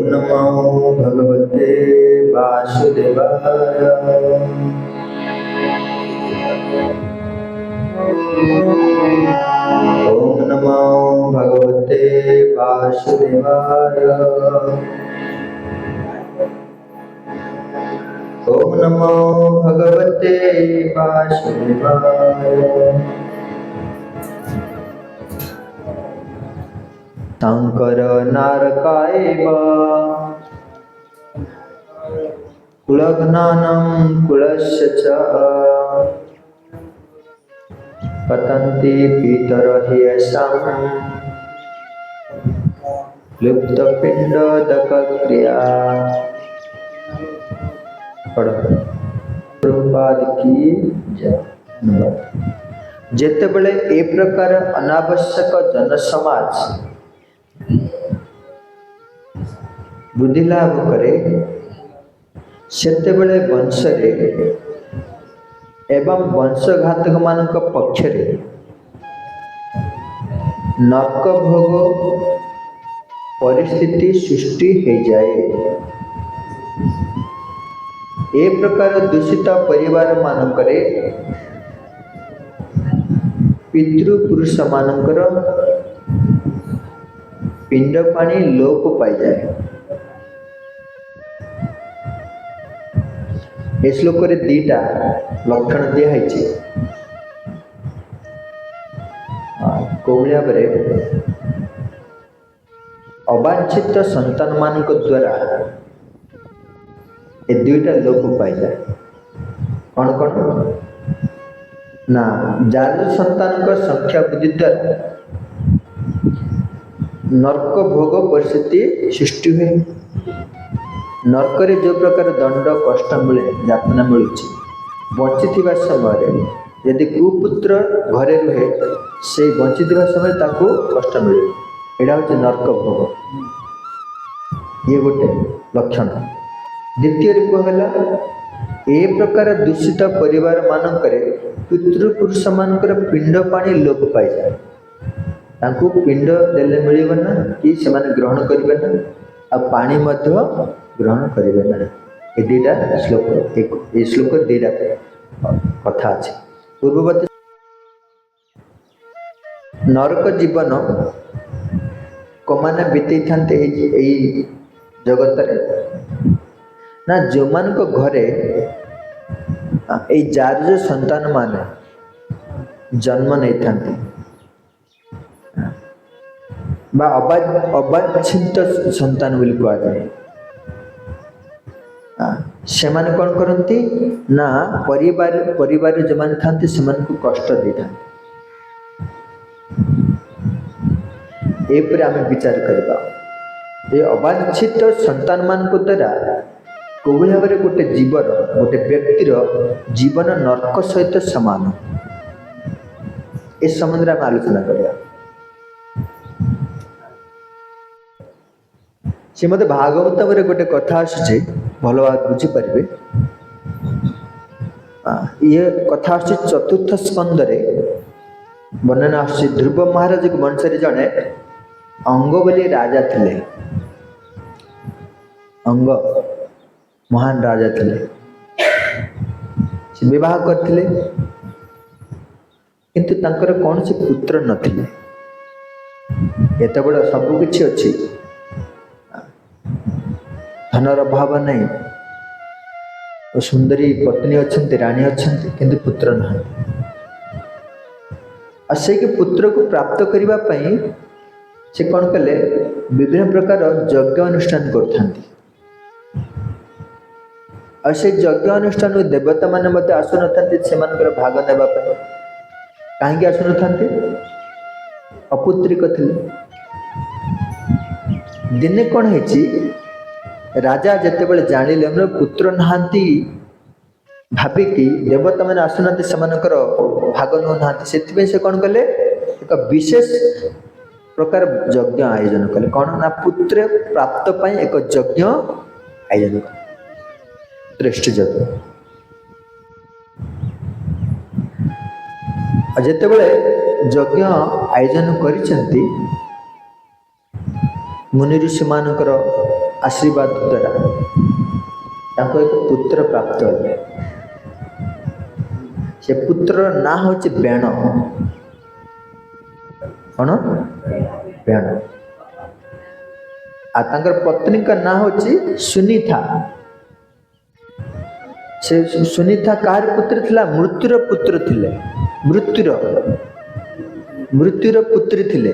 नमो भगवते वासुदेवाय। ओम नमो भगवते वासुदेवाय। ओम नमो भगवते वासुदेवाय। शंकर नारकायैव कुलघ्नानं कुलस्य च पतन्ति पितरह्येषां लुप्तपिण्डोदकक्रिया। प्रभुपाद की जय। जेतेबेले ए प्रकार अनावश्यक जनसमाज बुद्धि लाभ करे सेतेबेले वंशरे एवं वंशघातक मानक पक्षरे नरक भोग परिस्थिति सृष्टि हो जाए। ए प्रकार दूषित परिवार मानकरे पितृपुरुष मानकर पिंड पानी लोप पाई जाए। ए श्लोक रे दीटा लक्षण दिया है कोलिया बरे अवांछित संतान मानक द्वारा ए दुईटा लोप पाई जाए। कौन कौन ना जार संतान संख्या वृद्धि द्वारा नरक भोग परिस्थिति सृष्टि हुए। नरक रे जो प्रकार दंड कष्ट मिले यातना मिलूँ बंची समय यदि कुपुत्र घरे रुहे से बंची समय ताकू कष्ट मिले। यहाँ हूँ नरक भोग ये गोटे लक्षण। द्वितीय कहला ए प्रकार दूषित परिवार मानकरे पितृपुरुष मानकर पिंड पानी लोप पाई जाए। तांकू पिंड देले मिलिबो ना कि सेमाने ग्रहण करिबे ना आ पानी मध्य ग्रहण करिबे ना। ए दीटा श्लोक एक ए श्लोक दीटा कथा अछि। पूर्ववर्ती नरक जीवन कमाने बीतई थांते एई जगत रे ना जो मान को घरे ए जार जो संतान माने जन्म नहीं थांते बा अबांछित संतान बोली कहा जाए। से माने कौन करती ना परिवार जो माने थांते से माने को कष्ट दे थांते। ए पर आमे विचार करबा ए अबांछित संतान मान को द्वारा कोभଳି भाବରେ गोटे जीवर गोटे व्यक्तिर जीवन नरक सहित समान। इस संबंध में आलोचना करिया। श्रीमद भागवत में गोटे कथा आसुचे भल भाव बुझी पारे। ये कथा आस चतुर्थ स्कंद रे वर्णना आस ध्रुव महाराज के वंश जड़े अंग बोली राजा थिले। अंग महान राजा थिले से विवाह करथिले किंतु तांकर कौन से पुत्र नथिले। एत बड़ सब किछि अछि धनर अभाव नहीं तो सुंदरी पत्नी अच्छी राणी अच्छी किंतु पुत्र ना से पुत्र को प्राप्त करने से कौन कले विभिन्न प्रकार यज्ञ अनुष्ठान करथांती। से यज्ञ अनुष्ठान देवता माने मते आसु नथांती से मानकर भाग नेबा पय काहेकि आसु नथांती अपुत्रिक थिले। दिने कौन हेची राजा जेतेबेले जानिले हमर पुत्र नहांती भाबिकी देवता माने आसुनांती सेमानकर भाग न नहांती सेतिबे से कौन कले एक विशेष प्रकार यज्ञ आयोजन कले। कौन ना पुत्र प्राप्त पय एक यज्ञ आयोजन कले श्रेष्ठ यज्ञ। जेतेबेले यज्ञ आयोजन करिसेंती मुनि ऋषि मानकर आशीर्वाद द्वारा ताको एक पुत्र प्राप्त है। से पुत्र ना होचे बेण। कौन? बेण। आ तांकर पत्नी का ना होची सुनीता। से सुनीता कार पुत्र थिला? मृत्युर पुत्र थिले। मृत्युर पुत्री थिले।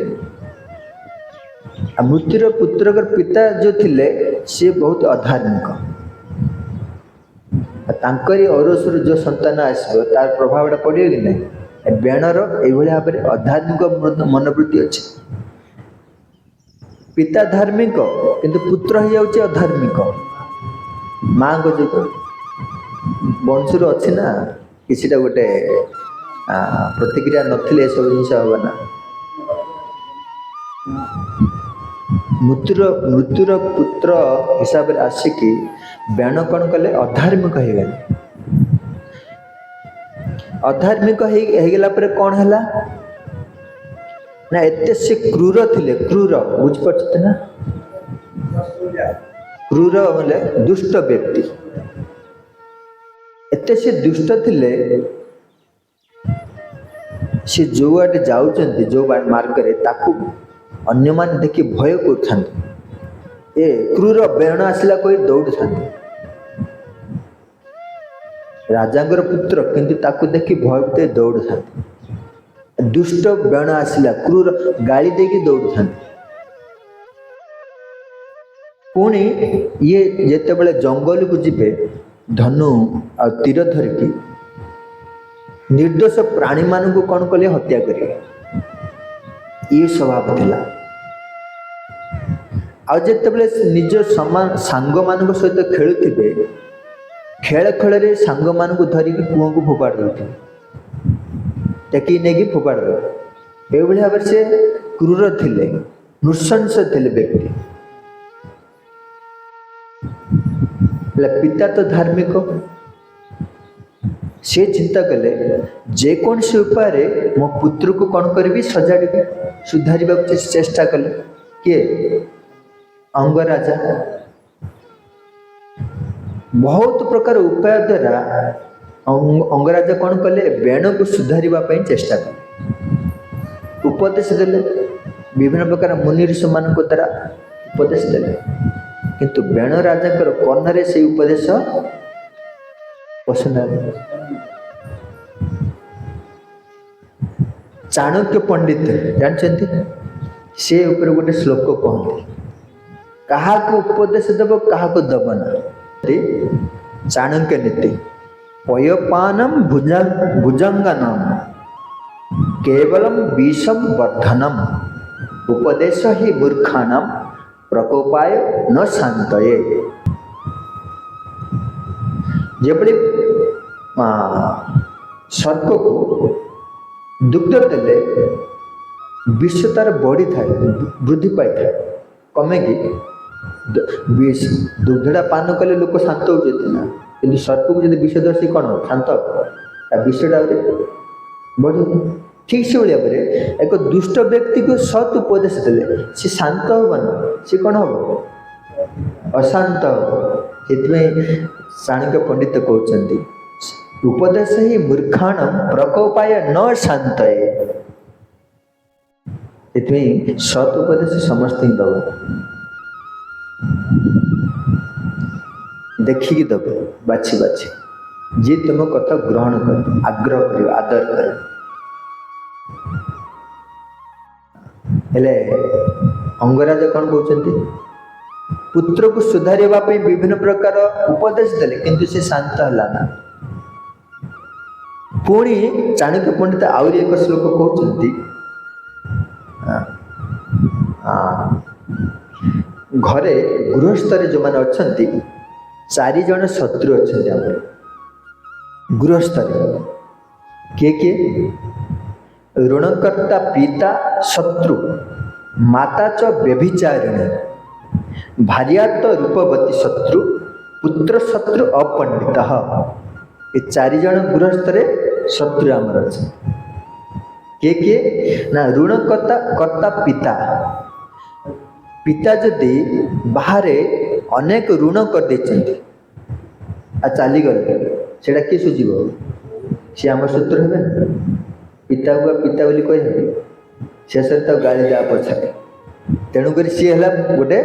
आ मृत्युर पुत्र पिता जो थिले से बहुत अधार्मिक। तांकरी औरसर जो संतान आसो तार प्रभाव पड़े कि नहीं? बेणर यही भाव में अधार्मिक मनोवृत्ति अच्छे। पिता धार्मिक किंतु पुत्र हो जाऊे अधार्मिक। माँ को जो वंशर अच्छी ना किसी गोटे प्रतिक्रिया नथिले सब जिन हम ना। मृत्युर पुत्र हिसाब से आसिकी बेण कौन कले? अधार्मिक हो गले। अधार्मिक हो गला पर कौन है ना? एते से क्रूर थिले। क्रूर बुझिपारछते ना? क्रूर बोले दुष्ट व्यक्ति। एते से दुष्ट थिले से जो आटे जाउचंती जो मार्ग रे ताकू अन्य मान देखि भय करथांती। ए क्रूर बेण आसला कोई दौड़ थांती। राजांगर पुत्र किंतु ताकू देखि भय दौड़ थांती। दुष्ट बेण आसला क्रूर गाली देकी दौड़ थांती। पुणी ये जेते बेले जंगल को जिबे धनु आ तीर धरिकी निर्दोष प्राणी मान को कौन कले? हत्या करेंगे। ये स्वभाव थिला। आ जेतेबेले निज सांग मान सहित खेलुथिबे खेल खेल रे सांग मान को धरिकी कुओं को फोपाड़ देते। टेकी नेकी फोपाड़ दे। ये भाव से क्रूर थिले, नृशंस थिले व्यक्ति। पिता तो धार्मिक से चिंता कले जेकोन से उपाय मो पुत्र को कौन करी सजाड़ी सुधार चेष्टा कले। किए? अंगराजा बहुत प्रकार उपाय द्वारा अंगराजा कौन कले? बेण को सुधार चेष्टा कले। उपदेश देले विभिन्न प्रकार मुनि ऋषि मान द्वारा उपदेश देले किंतु बेण राजा कर्णरे से उपदेश पसंद। चाणक्य पंडित जानते से ऊपर गोटे श्लोक कहते क्या उपदेश देव क्या दब ना। चाणक्य नीति पयपानम भुजंगनम केवलम विषम वर्धनम उपदेश ही मूर्खाणाम प्रकोपाय न शांतये। जबड़ी सर्प को दुग्ध देले विष तार बढ़ी थाए वृद्धि पाई थाए कमे कि दुग्धटा पान कले लोक शांत होते ना कि सर्प को जब विष दर्शी कौन हो शांत विषटा बढ़ी। ठीक से भाव में एक दुष्ट व्यक्ति को सत उपदेश देले सी शांत होना सी कौन हम अशांत हो। चाणक्य पंडित कहते उपदेश ही मूर्खाणम प्रकोपाय न शांतये। सत उपदेश समस्त दब देखिकी दब बाछी बाछी जी तुम कथा ग्रहण कर आग्रह कर आदर कर। हेले अंगराज कौन कहते पुत्र को सुधारिबा पे विभिन्न प्रकार उपदेश देले किंतु से शांत हला ना। पुणी चाणक्य पंडित आउरी एक श्लोक कहते घरे गृहस्थरे जो मैंने अच्छा 4 जन शत्रु अच्छा गृहस्थरे किए किए ऋणकर्ता पिता शत्रु माता च व्यभिचारिणी भार्या तो रूपवती शत्रु पुत्र शत्रु अपंडित। ये 4 जन गृहस्थरे शत्रु आमर अच्छे किए किए ना ऋणकर्ता पिता पिता जदि बाहर अनेक ऋण कर देछन्ति आ चाली गले सेटा के सुझिब सी आम शत्रु हेबे पिता को पिता बोली कहे शेष गाड़ी दे पछारे तेणुक सी है गोटे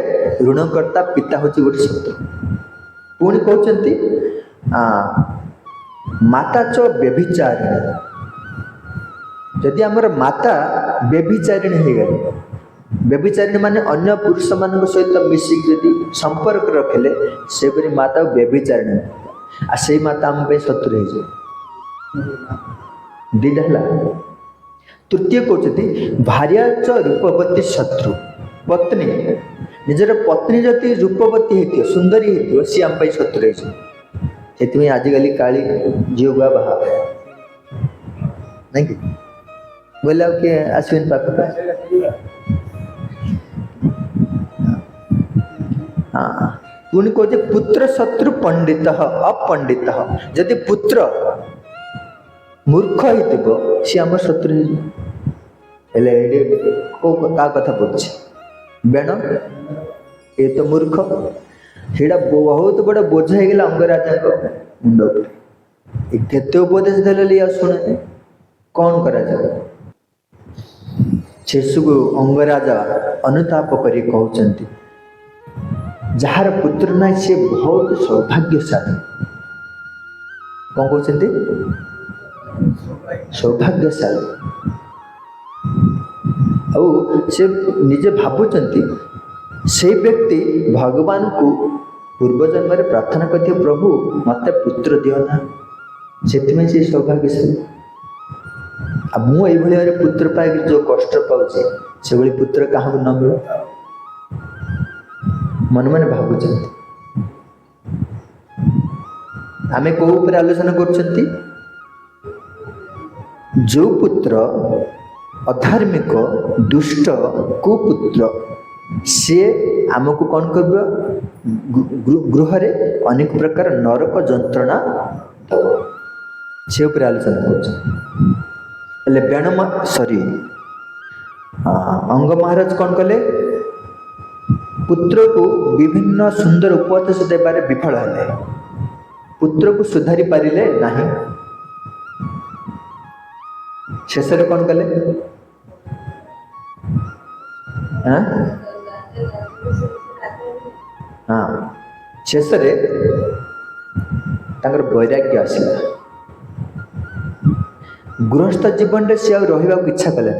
ऋणकर्ता पिता हूँ गोटे शत्रु पुणी कहते माता च व्यभिचारिणी जदि आमर माता व्यभिचारिणी हो गए व्यभिचारिणी माने अन्य पुरुष मान सहित मिसिक जदि संपर्क रखिले से माता व्यभिचारिणी आ से माता आम शत्रु हो दीटा है। तृतीय कहते भार्या च रूपवती शत्रु पत्नी निजर पत्नी जति रूपवती होती सुंदरी होती सी आम शत्रु हो आजिकल काली झील गुआ बाहा नहीं कि बोले किए आसवेन पाख हाँ पुणी कहते पुत्र शत्रु पंडित अपंडित जदि पुत्र मूर्ख हो सी आम शत्रु हो कथा बोलूँ बेण ये तो मूर्ख सीटा बहुत बड़ा बोझ हो गला अंगराजा मुंड केते उपदेश देले शुणे कौन करा शेषु को अंगराजा अनुताप करी कहते जार पुत्र ना सी बहुत सौभाग्यशाली कौन कहते सौभाग्यशाली आ से निजे भावुंट से व्यक्ति भगवान को पूर्व जन्म प्रार्थना करते प्रभु मत पुत्र दिना से सौभाग्यशाली आ मुझे भाई पुत्र पाई जो कष्ट पाऊे से भाई पुत्र क्या न मिल मन मन भावुं आम कौ आलोचना कर जो पुत्र अधार्मिक दुष्ट कुपुत्र सी आमको कौन कर गृह अनेक प्रकार नरक जंत्रणा से आलोचना कर सॉरी अंग महाराज कौन कले पुत्र को विभिन्न सुंदर उपदेश देवारे विफल है पुत्र को सुधारी पारिले नहीं शेष कौन कले हाँ शेष वैराग्य आसला गृहस्थ जीवन में सी रहा इच्छा कले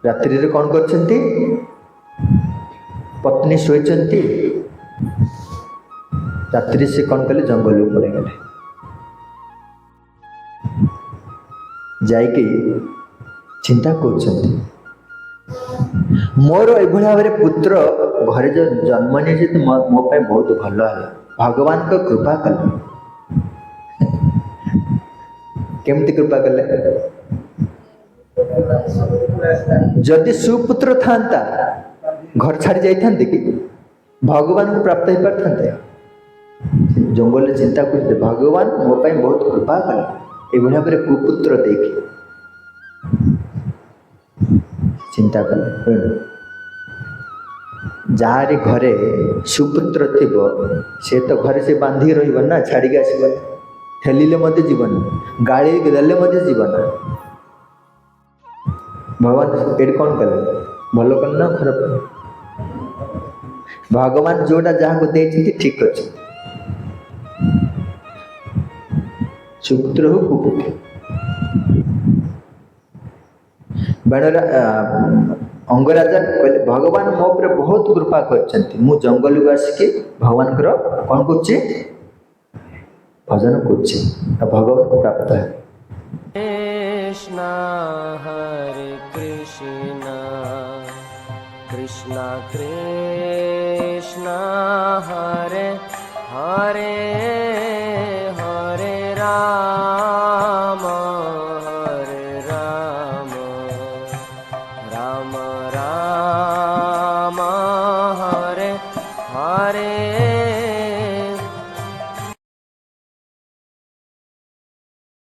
रात्रि कौन कर पत्नी शोचती रात्रि से कौन कले जंगल पड़े गले जाइके चिंता कर मोर ये भाव में पुत्र घरे जो जन्म नहीं तो मो बहुत भल है भगवान को कृपा कले केमती कृपा कले जदि सुपुत्र था घर छाड़ी जाते कि भगवान को प्राप्त हो पारते जंगल चिंता करते भगवान मो बहुत कृपा कले ये भाव में कुपुत्र देखी चिंता कले जार घरे सुपुत्र थी से तो घरे से बांधी रहा छाड़ी आसब ठेलिले जीवन गाड़ी देले जीवन भगवान ये कौन कले भल कल ना खराब भगवान जोटा जहाँ को देते ठीक अच्छे सुपुत्र हो कुपुत्र अंगराजा कहले भगवान मो पर बहुत कृपा करछन्ति मु जंगल को आसिके भगवान कौन कर भजन कर भगवान को प्राप्त है। कृष्ण हरे कृष्ण कृष्ण कृष्ण हरे हरे